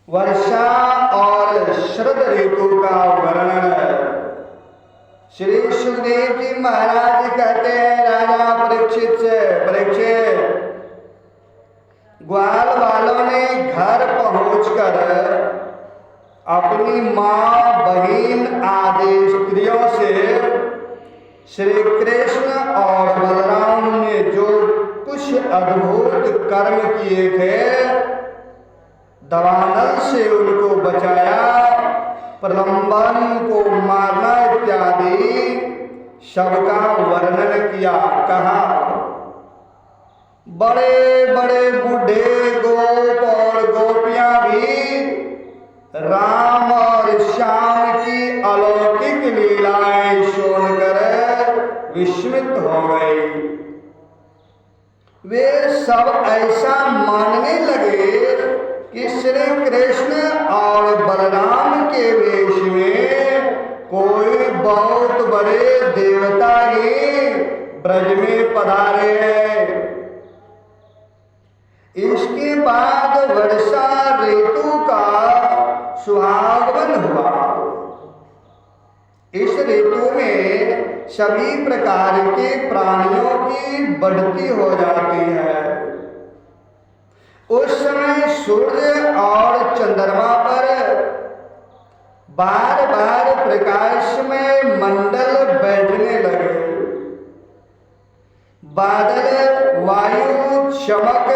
वर्षा और शरद ऋतु का वर्णन। श्री सुखदेव जी महाराज कहते हैं राजा परीक्षित से, परीक्षित, ग्वाल वालों ने घर पहुंचकर अपनी मां बहन आदि स्त्रियों से श्री कृष्ण और बलराम ने जो कुछ अद्भुत कर्म किए थे, दवानल से उनको बचाया, प्रलंबन को मारना इत्यादि सबका वर्णन किया। कहा बड़े बड़े बूढ़े गोप और गोपियां भी राम और श्याम की अलौकिक लीलाएं सुनकर विस्मित हो गई। वे सब ऐसा मानने लगे कि श्री कृष्ण और बलराम के वेश में कोई बहुत बड़े देवता ही ब्रज में पधारे हैं। इसके बाद वर्षा ऋतु का सुहागवन हुआ। इस ऋतु में सभी प्रकार के प्राणियों की बढ़ती हो जाती है। उस समय सूर्य और चंद्रमा पर बार बार प्रकाशमय मंडल बैठने लगे। बादल, वायु, चमक,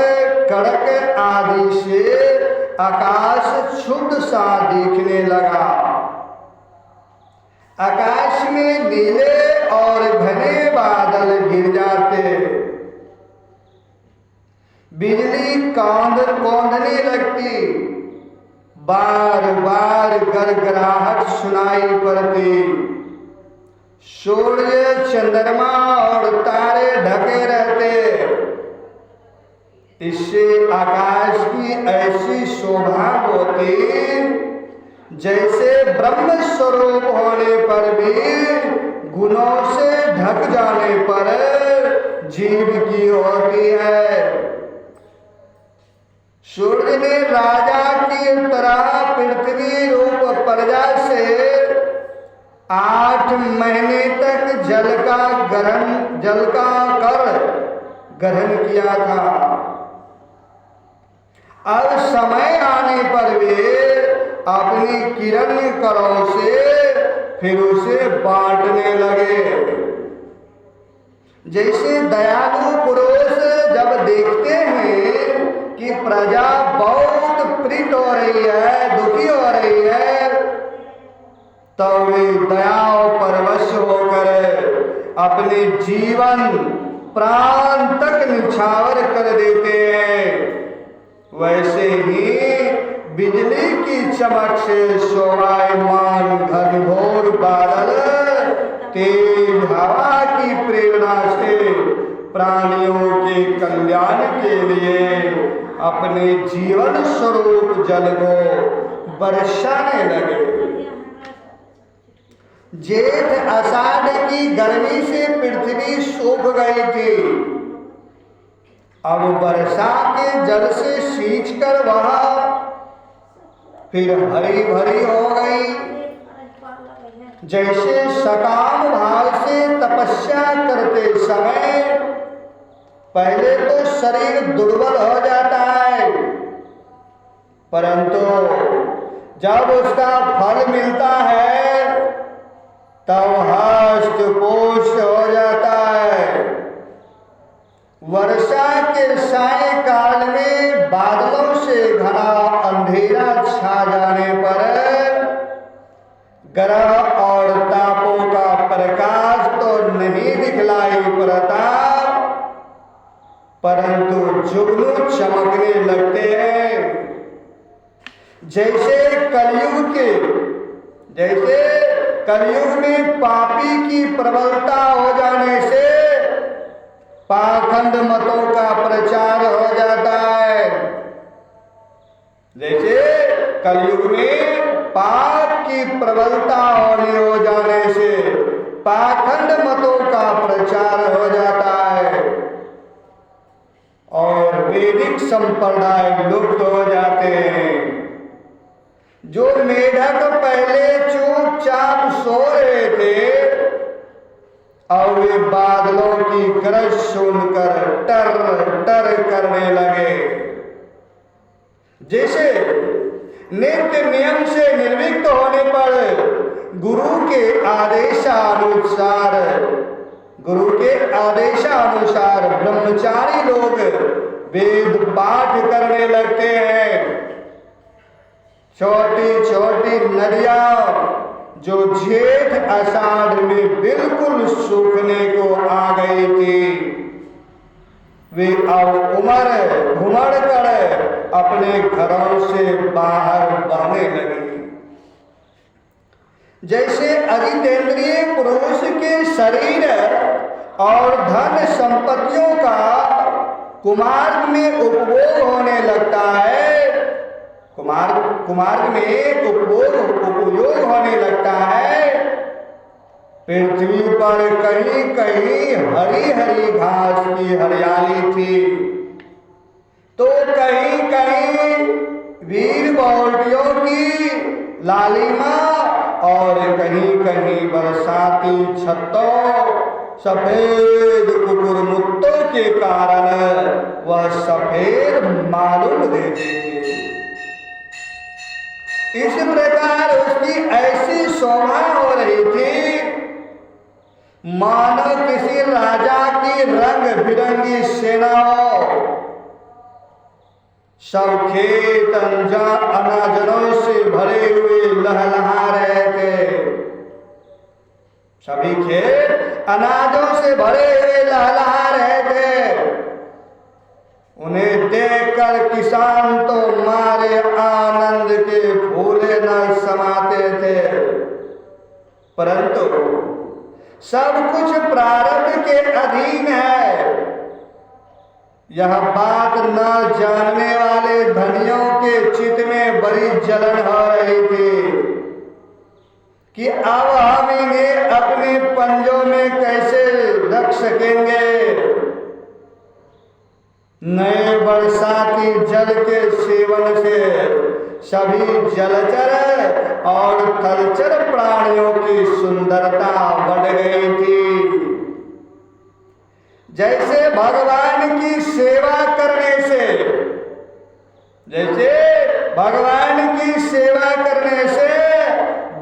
कड़क आदि से आकाश शुद्ध सा दिखने लगा। आकाश में नीले और घने बादल घिर जाते, बिजली कौंधने लगती, बार बार गड़गड़ाहट सुनाई पड़ती, सूर्य, चंद्रमा और तारे ढके रहते। इससे आकाश की ऐसी शोभा होती जैसे ब्रह्म स्वरूप होने पर भी गुणों से ढक जाने पर जीव की होती है। सूर्य ने राजा की तरह पृथ्वी रूप प्रजा से 8 महीने तक जल का कर ग्रहण किया था। अब समय आने पर वे अपनी किरण करों से फिर उसे बांटने लगे। जैसे दयालु पुरुष जब देखते हैं कि प्रजा बहुत पीड़ित हो रही है, दुखी हो रही है, तो वे दया परवश होकर अपने जीवन प्राण तक निछावर कर देते हैं। वैसे ही बिजली की चमक से शोभायमान घनघोर बादल तेज हवा की प्रेरणा से प्राणियों के कल्याण के लिए अपने जीवन स्वरूप जल को बरसाने लगे। जेठ आषाढ़ की गर्मी से पृथ्वी सूख गई थी। अब वर्षा के जल से सींचकर वह फिर हरी भरी हो गई। जैसे सकाम भाव से तपस्या करते समय पहले तो शरीर दुर्बल हो जाता है, परंतु जब उसका फल मिलता है तब हष्ट पुष्ट हो जाता है। वर्षा के सायंकाल में बादलों से घना अंधेरा छा जाने पर ग्रह और तापों का प्रकाश तो नहीं दिखलाई पड़ता, परंतु जुगनू चमकने लगते हैं। जैसे कलयुग में पापी की प्रबलता हो जाने से पाखंड मतों का प्रचार हो जाता है। जैसे कलयुग में पाप की प्रबलता हो जाने से पाखंड मतों का प्रचार हो जाता है और वैदिक संप्रदाय लुप्त हो जाते हैं। जो मेढक पहले चुपचाप सो रहे थे, और वे बादलों की गरज सुनकर टर टर करने लगे। जैसे नित्य नियम से निर्विघ्न होने पर गुरु के आदेशानुसार ब्रह्मचारी लोग वेद पाठ करने लगते हैं। छोटी छोटी नदियां जो जेठ आषाढ़ में बिल्कुल सूखने को आ गई थी, वे अब घुमड़ कर अपने घरों से बाहर बहने लगी। जैसे अजितेंद्रिय पुरुष के शरीर और धन संपत्तियों का कुमार्ग में उपभोग होने लगता है, कुमार्ग में उपयोग होने लगता है, पृथ्वी पर कहीं कहीं हरी हरी घास की हरियाली थी, तो कहीं कहीं वीर बावटियों की लालिमा, और कहीं कहीं बरसाती छत्तों सफेद कुकुरमुत्तों के कारण वह सफेद मालूम देते थे। इस प्रकार उसकी ऐसी शोभा हो रही थी मानो किसी राजा की रंग बिरंगी सेना हो। सब खेत अनाजों से भरे हुए लहलहा रहे थे। सभी खेत अनाजों से भरे हुए लहलहा रहे थे। उन्हें देखकर किसान तो मारे आनंद के फूले न समाते थे, परंतु सब कुछ प्रारब्ध के अधीन है। यह बात न जानने वाले धनियों के चित्त में बड़ी जलन हो रही थी कि अब हम इन्हें अपने पंजों में कैसे रख सकेंगे। नए बरसाती जल के सेवन से सभी जलचर और थलचर प्राणियों की सुंदरता बढ़ गई थी। जैसे भगवान की सेवा करने से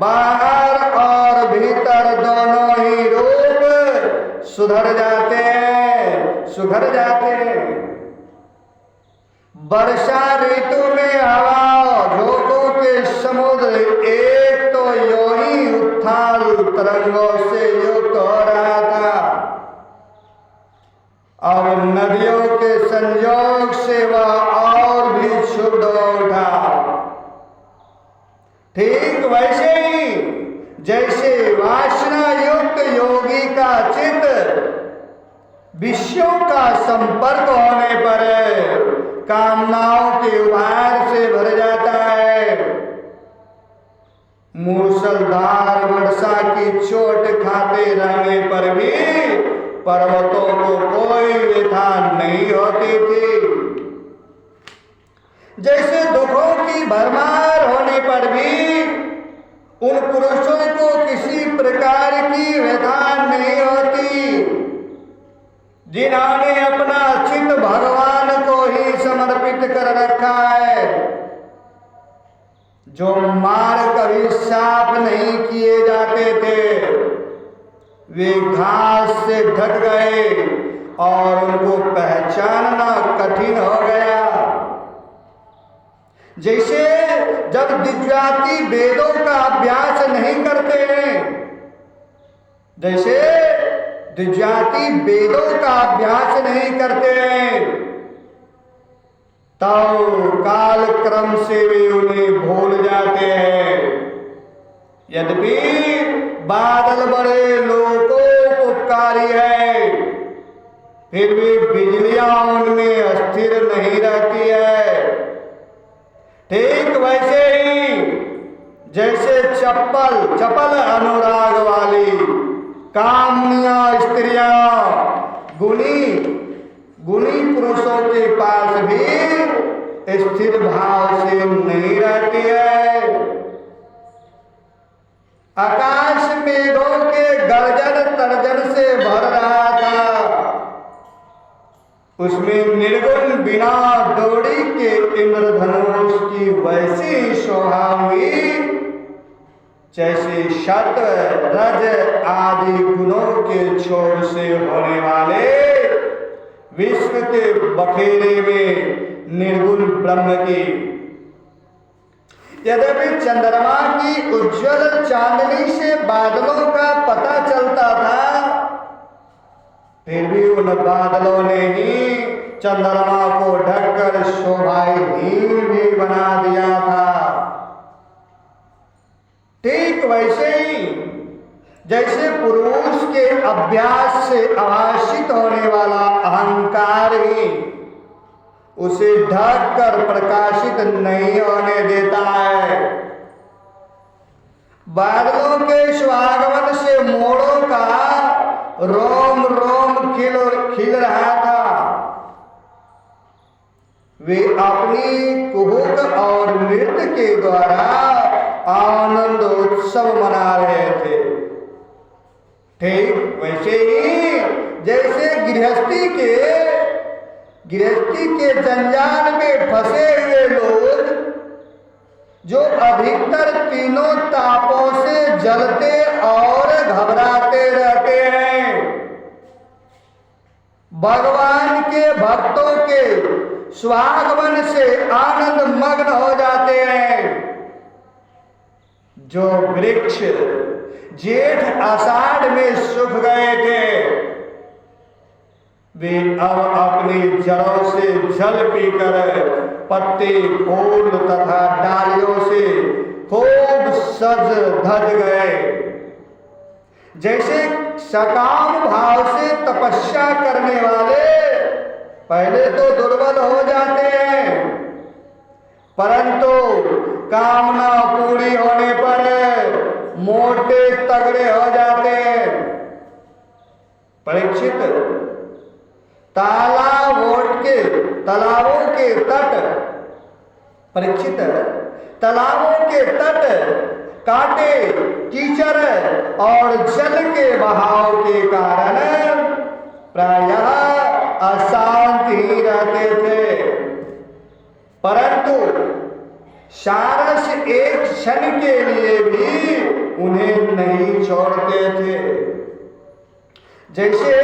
बाहर और भीतर दोनों ही रूप सुधर जाते हैं। वर्षा ऋतु में हवा झोंकों के समुद्र एक तो यो ही उथाल तरंगों से युक्त हो रहा था, और नदियों के संयोग से वह और भी शुद्ध हो उठा। ठीक वैसे ही जैसे वासना युक्त योगी का चित्त विषयों का संपर्क होने पर कामनाओं के उभार से भर जाता है। मूसलधार वर्षा की चोट खाते रहने पर भी पर्वतों को कोई व्यथा नहीं होती थी। जैसे दुखों की भरमार होने पर भी उन पुरुषों को किसी प्रकार की व्यथा नहीं होती जिन्होंने अपना चित्त भगवान को ही समर्पित कर रखा है। जो मार्ग कभी साफ नहीं किए जाते थे वे घास से ढक गए और उनको पहचानना कठिन हो गया। जैसे जब दिव्याति वेदों का अभ्यास नहीं करते हैं, तो काल क्रम से वे उन्हें भूल जाते हैं। यद्यपि बादल बड़े लोकोपकारी है, फिर भी बिजलियां उनमें अस्थिर नहीं रहती है। ठीक वैसे ही जैसे चपल अनुराग वाली कामनिया स्त्रियां गुणी पुरुषों के पास भी स्थिर भाव से नहीं रहती है। आकाश मेघों के गर्जन तर्जन से भर रहा था। उसमें निर्गुण बिना डोरी के इंद्रधनुष की वैसी शोभा हुई जैसे सत्व रज आदि गुणों के छोर से होने वाले विश्व के बखेरे में निर्गुण ब्रह्म की। यद्यपि चंद्रमा की उज्जवल चांदनी से बादलों का पता चलता था, फिर भी उन बादलों ने ही चंद्रमा को ढककर शोभाहीन भी बना दिया था। ठीक वैसे ही जैसे पुरुष के अभ्यास से आभासित होने वाला अहंकार ही उसे ढककर प्रकाशित नहीं होने देता है। बादलों के स्वागमन से मोड़ों का रोम रोम खिल रहा था। वे अपनी कुहुक और नृत्य के द्वारा आनंद उत्सव मना रहे थे। ठीक वैसे ही जैसे गृहस्थी के जंजाल में फंसे हुए लोग जो अधिकतर तीनों तापों से जलते और घबराते रहते हैं, भगवान के भक्तों के स्वागमन से आनंद मग्न हो जाते हैं। जो वृक्ष जेठ आषाढ़ में सूख गए थे, वे अब अपनी जड़ों से जल पीकर पत्ते फूल तथा डालियों से खूब सज धज गए। जैसे सकाम भाव से तपस्या करने वाले पहले तो दुर्बल हो जाते हैं, परंतु कामना पूरी होने पर मोटे तगड़े हो जाते हैं। परीक्षित तालाबों के तट परीक्षित तालाबों के तट कांटे कीचड़ और जल के बहाव के कारण प्रायः अशांत ही रहते थे, परंतु सारस एक क्षण के लिए भी उन्हें नहीं छोड़ते थे। जैसे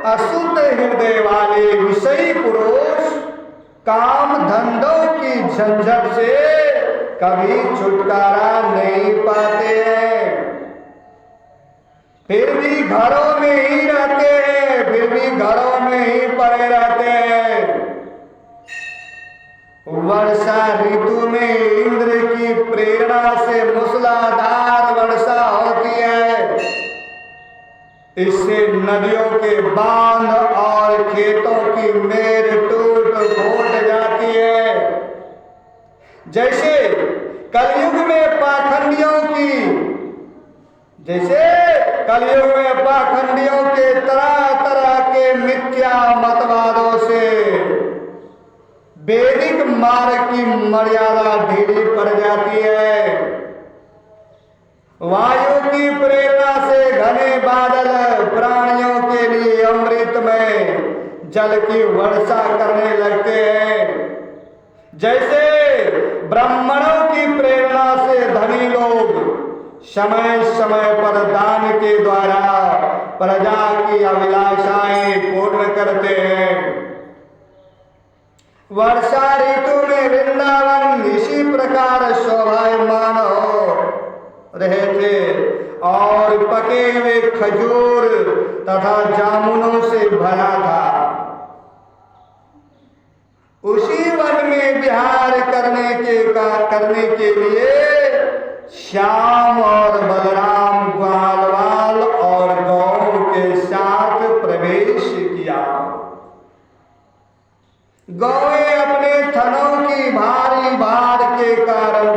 अशुद्ध हृदय वाले विषयी पुरुष काम धंधों की झंझट से कभी छुटकारा नहीं पाते हैं, फिर भी घरों में ही रहते हैं, फिर भी घरों में ही पड़े रहते हैं। वर्षा ऋतु में इंद्र की प्रेरणा से मूसलाधार वर्षा होती है। इससे नदियों के बांध और खेतों की मेड़ टूट फूट जाती है। जैसे कलयुग में पाखंडियों के तरह तरह के मिथ्या मतवादों से वैदिक मार्ग की मर्यादा ढीली पड़ जाती है। वायु की प्रेरणा से घने बादल प्राणियों के लिए अमृत में जल की वर्षा करने लगते हैं। जैसे ब्राह्मणों की प्रेरणा से धनी लोग समय समय पर दान के द्वारा प्रजा की अभिलाषाएं पूर्ण करते हैं। वर्षा ऋतु में वृंदावन इसी प्रकार शोभायमान हो रहे थे और पके हुए खजूर तथा जामुनों से भरा था। उसी वन में विहार करने के लिए श्याम और बलराम ग्वालवाल और गौ के साथ प्रवेश किया। गौएं अपने थनों की भारी भार के कारण